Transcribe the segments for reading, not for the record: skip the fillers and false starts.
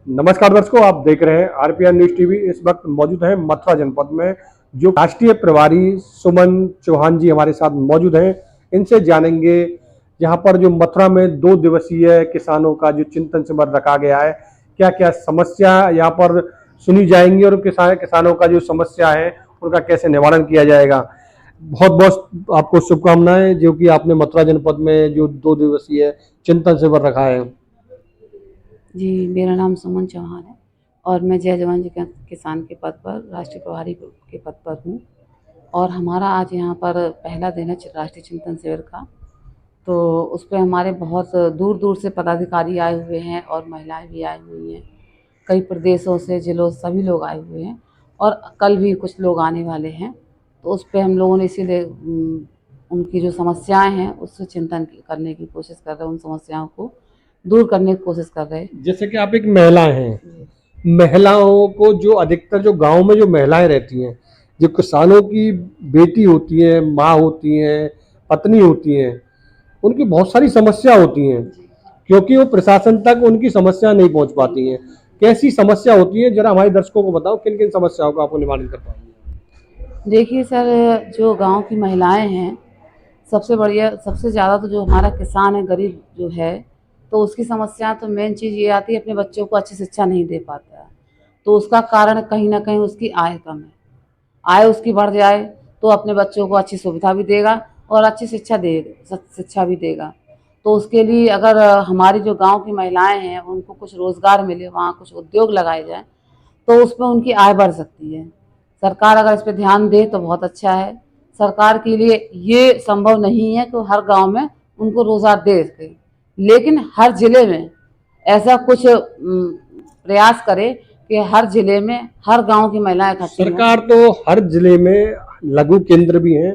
नमस्कार दर्शकों, आप देख रहे हैं आरपीआर न्यूज टीवी। इस वक्त मौजूद हैं मथुरा जनपद में, जो राष्ट्रीय प्रभारी सुमन चौहान जी हमारे साथ मौजूद हैं। इनसे जानेंगे यहाँ पर जो मथुरा में 2 दिवसीय किसानों का जो चिंतन शिविर रखा गया है, क्या क्या समस्या यहाँ पर सुनी जाएंगी और किसानों का जो समस्या है उनका कैसे निवारण किया जाएगा। बहुत बहुत आपको शुभकामनाएं, जो कि आपने मथुरा जनपद में जो 2 दिवसीय चिंतन शिविर रखा है। जी, मेरा नाम सुमन चौहान है और मैं जय जवान जय किसान के पद पर राष्ट्रीय प्रभारी के पद पर हूँ। और हमारा आज यहाँ पर पहला दिन है राष्ट्रीय चिंतन शिविर का। तो उस पे हमारे बहुत दूर दूर से पदाधिकारी आए हुए हैं और महिलाएं भी आई हुई हैं। कई प्रदेशों से, जिलों से सभी लोग आए हुए हैं और कल भी कुछ लोग आने वाले हैं। तो उस पे हम लोगों ने इसीलिए उनकी जो समस्याएं हैं उससे चिंतन करने की कोशिश कर रहे हैं, उन समस्याओं को दूर करने की कोशिश कर रहे हैं। जैसे कि आप एक महिला हैं, महिलाओं को जो अधिकतर जो गांव में जो महिलाएं रहती हैं, जो किसानों की बेटी होती हैं, माँ होती हैं, पत्नी होती हैं, उनकी बहुत सारी समस्या होती हैं, क्योंकि वो प्रशासन तक उनकी समस्या नहीं पहुंच पाती हैं। कैसी समस्या होती है, जरा हमारे दर्शकों को बताओ, किन किन समस्याओं का आपको निवारण कर पाएंगे। देखिए सर, जो गांव की महिलाएं हैं, सबसे ज़्यादा तो जो हमारा किसान है, गरीब जो है, तो उसकी समस्या तो मेन चीज़ ये आती है, अपने बच्चों को अच्छी शिक्षा नहीं दे पाता है। तो उसका कारण कहीं ना कहीं उसकी आय कम है। आय उसकी बढ़ जाए तो अपने बच्चों को अच्छी सुविधा भी देगा और अच्छी शिक्षा भी देगा। तो उसके लिए अगर हमारी जो गांव की महिलाएं हैं उनको कुछ रोज़गार मिले, वहाँ कुछ उद्योग लगाए जाए, तो उसमें उनकी आय बढ़ सकती है। सरकार अगर इस पे ध्यान दे तो बहुत अच्छा है। सरकार के लिए ये संभव नहीं है कि हर गांव में उनको रोजगार दे सके, लेकिन हर जिले में ऐसा कुछ प्रयास करे कि हर जिले में हर गांव की महिलाएं इकट्ठी हों। सरकार तो हर जिले में लघु केंद्र भी हैं,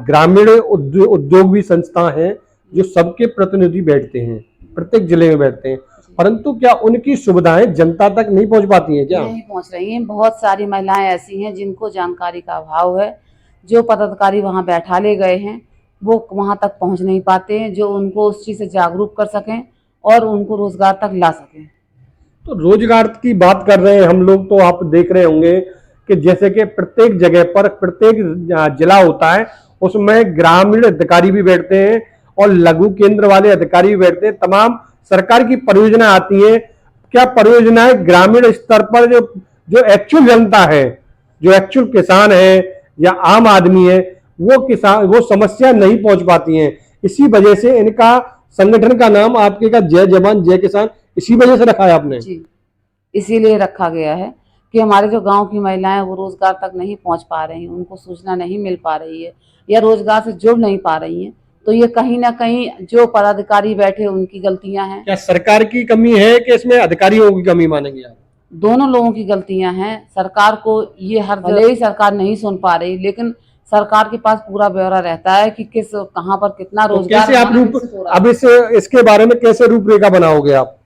ग्रामीण उद्योग भी संस्था हैं, जो सबके प्रतिनिधि बैठते हैं, प्रत्येक जिले में बैठते हैं। परंतु क्या उनकी सुविधाएं जनता तक नहीं पहुंच पाती हैं क्या? नहीं पहुंच रही हैं। बहुत सारी महिलाएं ऐसी हैं जिनको जानकारी का अभाव है। जो पदाधिकारी वहां बैठा ले गए हैं वो वहां तक पहुंच नहीं पाते हैं, जो उनको उस चीज़ से जागरूक कर सकें और उनको रोजगार तक ला सकें। तो रोजगार की बात कर रहे हैं हम लोग, तो आप देख रहे होंगे कि जैसे कि प्रत्येक जगह पर प्रत्येक जिला होता है, उसमें ग्रामीण अधिकारी भी बैठते हैं और लघु केंद्र वाले अधिकारी भी बैठते हैं। तमाम सरकार की परियोजना आती है। क्या परियोजनाएं ग्रामीण स्तर पर जो जो एक्चुअल जनता है, जो एक्चुअल किसान है या आम आदमी है, वो समस्या नहीं पहुंच पाती हैं। इसी वजह से इनका संगठन का नाम आपके का जय जवान जय किसान इसी वजह से रखा है आपने। जी, इसीलिए रखा गया है कि हमारे जो गांव की महिलाएं वो रोजगार तक नहीं पहुंच पा रही हैं, उनको सूचना नहीं मिल पा रही है या रोजगार से जुड़ नहीं पा रही हैं। तो ये कहीं ना कहीं जो पदाधिकारी बैठे उनकी गलतियां हैं। क्या सरकार की कमी है कि इसमें अधिकारियों की कमी मानेंगे आप? दोनों लोगों की गलतियां हैं। सरकार को ये हर भले ही सरकार नहीं सुन पा रही, लेकिन सरकार के पास पूरा ब्यौरा रहता है कि किस कहां पर कितना तो रोजगार कैसे आप अब इसके बारे में कैसे रूपरेखा बनाओगे आप?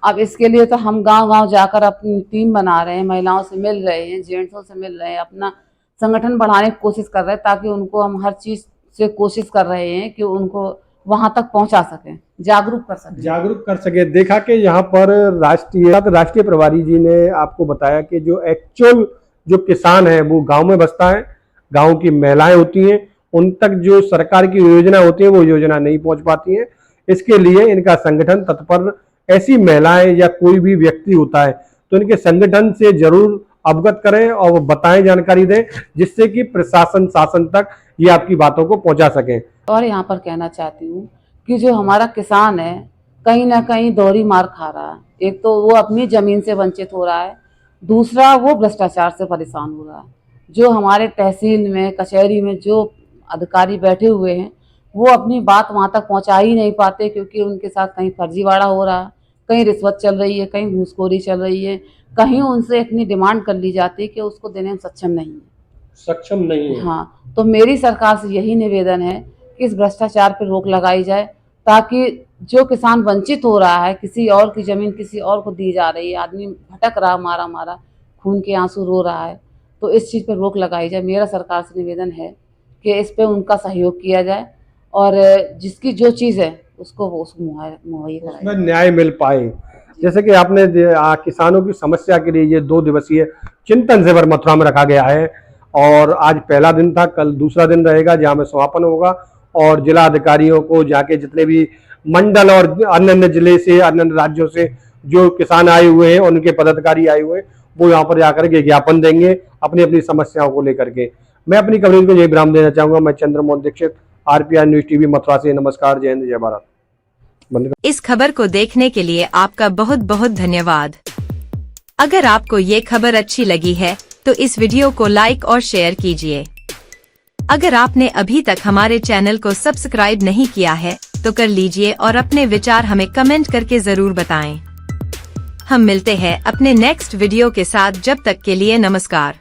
अब इसके लिए तो हम गांव गांव जाकर अपनी टीम बना रहे हैं, महिलाओं से मिल रहे हैं, जेंट्सों से मिल रहे हैं, अपना संगठन बढ़ाने की कोशिश कर रहे हैं, ताकि उनको हम हर चीज से कोशिश कर रहे हैं कि उनको वहां तक पहुंचा सकें, जागरूक कर सकें। देखा कि यहाँ पर राष्ट्रीय प्रभारी जी ने आपको बताया कि जो एक्चुअल जो किसान है वो गांव में बसता है, गांव की महिलाएं होती हैं, उन तक जो सरकार की योजना होती है वो योजना नहीं पहुंच पाती है। इसके लिए इनका संगठन तत्पर, ऐसी महिलाएं या कोई भी व्यक्ति होता है तो इनके संगठन से जरूर अवगत करें और वो बताएं, जानकारी दें, जिससे कि प्रशासन शासन तक ये आपकी बातों को पहुंचा सकें। और यहाँ पर कहना चाहती हूँ कि जो हमारा किसान है कहीं ना कहीं दोहरी मार खा रहा है। एक तो वो अपनी जमीन से वंचित हो रहा है, दूसरा वो भ्रष्टाचार से परेशान हो रहा है। जो हमारे तहसील में, कचहरी में जो अधिकारी बैठे हुए हैं वो अपनी बात वहां तक पहुंचा ही नहीं पाते, क्योंकि उनके साथ कहीं फर्जीवाड़ा हो रहा है, कहीं रिश्वत चल रही है, कहीं घूसखोरी चल रही है, कहीं उनसे इतनी डिमांड कर ली जाती है कि उसको देने में सक्षम नहीं है। हाँ, तो मेरी सरकार से यही निवेदन है कि इस भ्रष्टाचार पर रोक लगाई जाए, ताकि जो किसान वंचित हो रहा है, किसी और की जमीन किसी और को दी जा रही है, आदमी भटक रहा, मारा मारा खून के आंसू रो रहा है, तो इस चीज़ पर रोक लगाई जाए। मेरा सरकार से निवेदन है कि इस पे उनका सहयोग किया जाए और जिसकी जो चीज़ है उसको मुहैया कराया जाए, न्याय मिल पाए। जैसे कि आपने किसानों की समस्या के लिए ये 2 दिवसीय चिंतन शिविर मथुरा में रखा गया है और आज पहला दिन था, कल दूसरा दिन रहेगा जहां में समापन होगा और जिला अधिकारियों को जाके जितने भी मंडल और अन्य अन्य जिले से अन्य राज्यों से जो किसान आए हुए हैं उनके पदाधिकारी आए हुए हैं वो यहाँ पर जाकर के ज्ञापन देंगे अपनी अपनी समस्याओं को लेकर के। मैं अपनी कवरेज को यही विराम देना चाहूंगा। मैं Chandramohan Dikshit, RPI news TV Mathura से। नमस्कार, जय हिंद, जय भारत। इस खबर को देखने के लिए आपका बहुत बहुत धन्यवाद। अगर आपको ये खबर अच्छी लगी है तो इस वीडियो को लाइक और शेयर कीजिए। अगर आपने अभी तक हमारे चैनल को सब्सक्राइब नहीं किया है तो कर लीजिए और अपने विचार हमें कमेंट करके जरूर बताएं। हम मिलते हैं अपने नेक्स्ट वीडियो के साथ, जब तक के लिए नमस्कार।